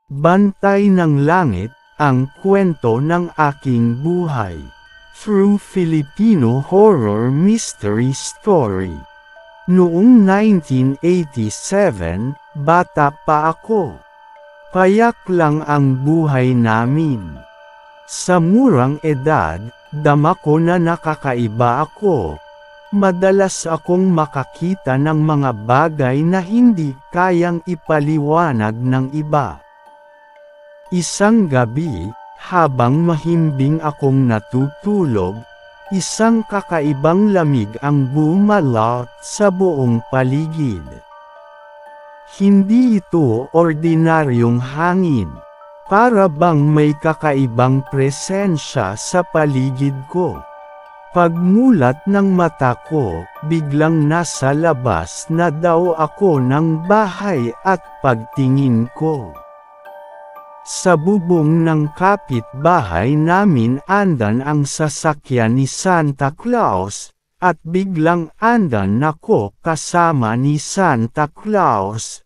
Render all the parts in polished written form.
Bantay ng Langit, ang kwento ng aking buhay. True Filipino Horror Mystery Story. Noong 1987, bata pa ako. Payak lang ang buhay namin. Sa murang edad, dama ko na nakakaiba ako. Madalas akong makakita ng mga bagay na hindi kayang ipaliwanag ng iba. Isang gabi, habang mahimbing akong natutulog, isang kakaibang lamig ang bumalot sa buong paligid. Hindi ito ordinaryong hangin. Para bang may kakaibang presensya sa paligid ko. Pagmulat ng mata ko, biglang nasa labas na daw ako ng bahay at pagtingin ko. Sa bubong ng kapitbahay namin andan ang sasakyan ni Santa Claus, at biglang andan ako kasama ni Santa Claus.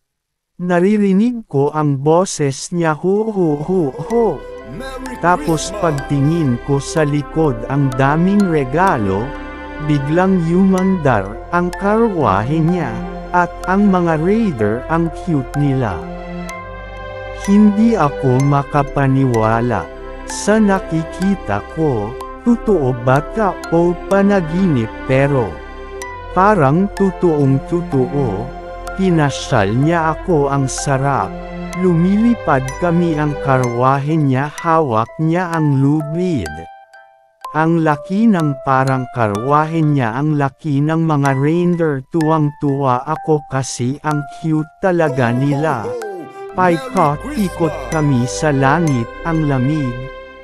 Naririnig ko ang boses niya ho ho ho ho. Tapos pagtingin ko sa likod ang daming regalo, biglang yumandar ang karwahe niya, at ang mga raider ang cute nila. Hindi ako makapaniwala sa nakikita ko, totoo ba o panaginip pero parang totoong-totoo, pinasyal niya ako ang sarap. Lumilipad kami ang karwahe niya, hawak niya ang lubid. Ang laki ng parang karwahe niya, ang laki ng mga reindeer, tuwang-tuwa ako kasi ang cute talaga nila. Paikot-ikot kami sa langit, ang lamig,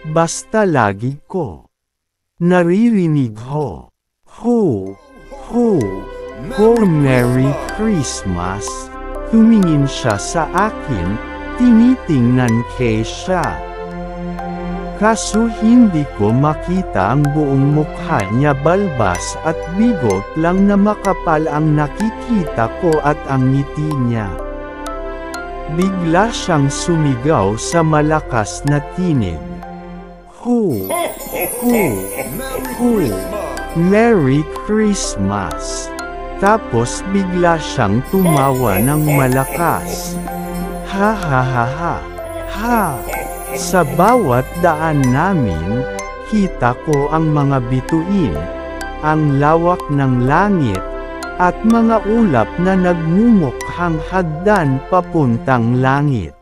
basta lagi ko naririnig ho, ho, ho, ho, Merry Christmas. Tumingin siya sa akin, tinitingnan ko siya. Kaso hindi ko makita ang buong mukha niya, balbas at bigot lang na makapal ang nakikita ko at ang ngiti niya. Bigla siyang sumigaw sa malakas na tinig. Ho! Ho! Ho! Merry Christmas! Tapos bigla siyang tumawa ng malakas. Ha ha ha ha! Ha! Sa bawat daan namin, kita ko ang mga bituin, ang lawak ng langit, at mga ulap na nagmumukhang hagdan papuntang langit.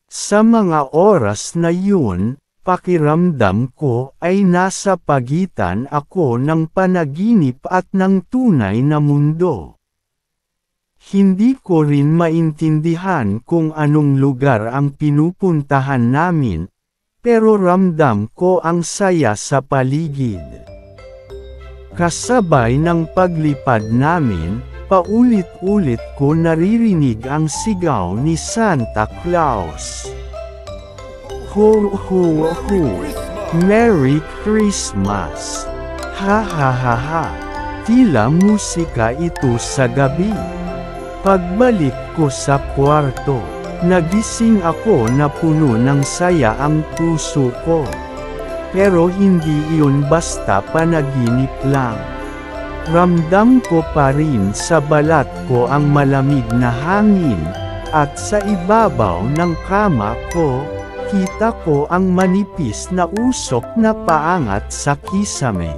Sa mga oras na yun, pakiramdam ko ay nasa pagitan ako ng panaginip at ng tunay na mundo. Hindi ko rin maintindihan kung anong lugar ang pinupuntahan namin, pero ramdam ko ang saya sa paligid. Kasabay ng paglipad namin, paulit-ulit ko naririnig ang sigaw ni Santa Claus. Ho ho ho! Merry Christmas! Ha ha ha ha! Tila musika ito sa gabi. Pagbalik ko sa kwarto, nagising ako na puno ng saya ang puso ko. Pero hindi iyon basta panaginip lang. Ramdam ko pa rin sa balat ko ang malamig na hangin, at sa ibabaw ng kama ko, kita ko ang manipis na usok na paangat sa kisame.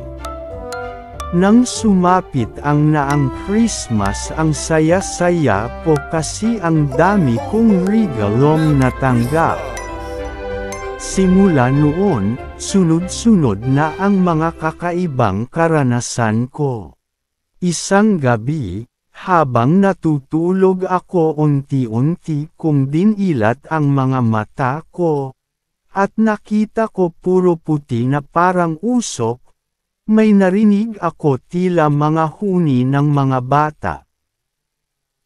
Nang sumapit ang naang Christmas, ang saya-saya ko kasi ang dami kong regalong natanggap. Simula noon, sunod-sunod na ang mga kakaibang karanasan ko. Isang gabi, habang natutulog ako, unti-unti kong dinilat ang mga mata ko, at nakita ko puro puti na parang usok. May narinig ako tila mga huni ng mga bata.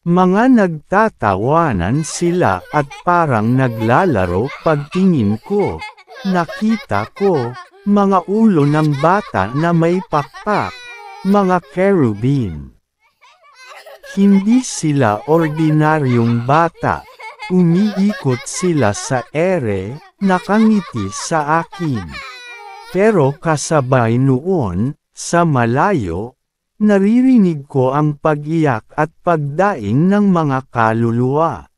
Mga nagtatawanan sila at parang naglalaro. Pagtingin ko, nakita ko, mga ulo ng bata na may pakpak, mga cherubim. Hindi sila ordinaryong bata. Umiikot sila sa ere, nakangiti sa akin. Pero kasabay noon, sa malayo, naririnig ko ang pag-iyak at pagdaing ng mga kaluluwa.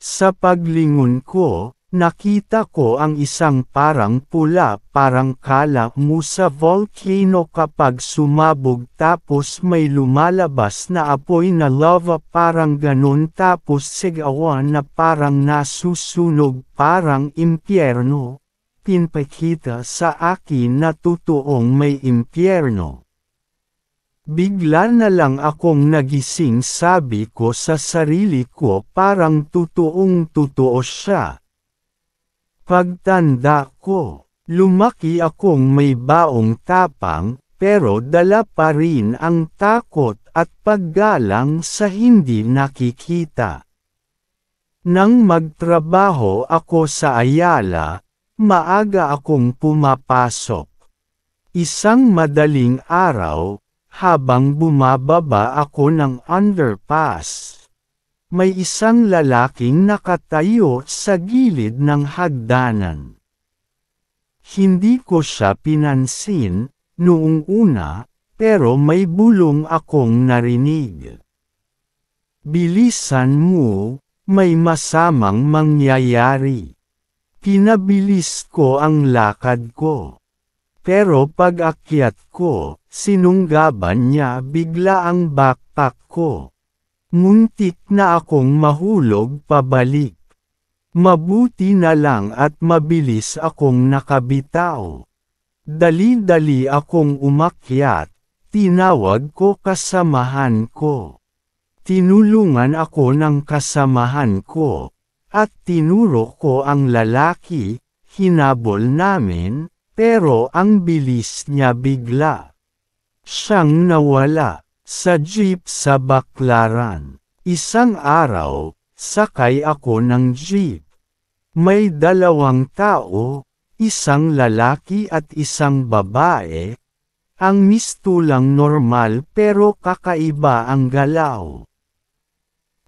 Sa paglingon ko, nakita ko ang isang parang pula parang kala mo sa volcano kapag sumabog tapos may lumalabas na apoy na lava parang ganon tapos sigawan na parang nasusunog parang impyerno. Pinpakita sa akin na totoong may impyerno. Bigla na lang akong nagising sabi ko sa sarili ko parang totoong totoo siya. Pagtanda ko, lumaki akong may baong tapang, pero dala pa rin ang takot at paggalang sa hindi nakikita. Nang magtrabaho ako sa Ayala, maaga akong pumapasok. Isang madaling araw, habang bumababa ako ng underpass, may isang lalaking nakatayo sa gilid ng hagdanan. Hindi ko siya pinansin noong una, pero may bulong akong narinig. "Bilisan mo, may masamang mangyayari." Pinabilis ko ang lakad ko. Pero pag-akyat ko, sinunggaban niya bigla ang backpack ko. Muntik na akong mahulog pabalik. Mabuti na lang at mabilis akong nakabitaw. Dali-dali akong umakyat, tinawag ko kasamahan ko. Tinulungan ako ng kasamahan ko, at tinuro ko ang lalaki, hinabol namin. Pero ang bilis niya bigla. Siyang nawala, sa jeep sa Baclaran. Isang araw, sakay ako ng jeep. May dalawang tao, isang lalaki at isang babae. Ang mistulang normal pero kakaiba ang galaw.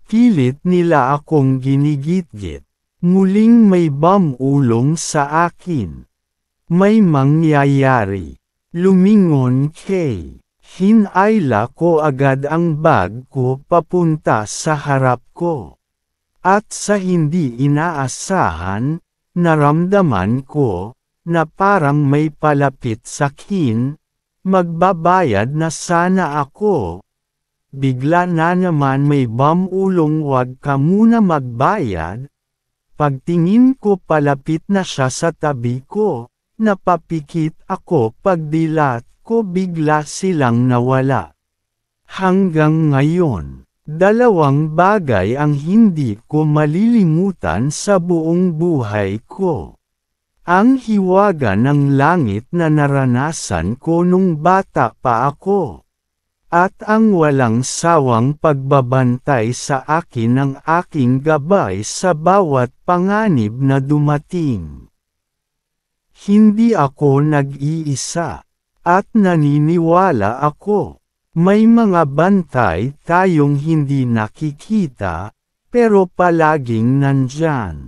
Pilit nila akong ginigit-git. Muling may bumulong sa akin. May mangyayari. Lumingon kay. Hinayla ko agad ang bag ko papunta sa harap ko. At sa hindi inaasahan, naramdaman ko, na parang may palapit sakin, magbabayad na sana ako. Bigla na naman may bumulong wag ka muna magbayad. Pagtingin ko palapit na siya sa tabi ko. Napapikit ako pagdilat ko bigla silang nawala. Hanggang ngayon, dalawang bagay ang hindi ko malilimutan sa buong buhay ko. Ang hiwaga ng langit na naranasan ko nung bata pa ako. At ang walang sawang pagbabantay sa akin ng aking gabay sa bawat panganib na dumating. Hindi ako nag-iisa, at naniniwala ako, may mga bantay tayong hindi nakikita, pero palaging nandyan.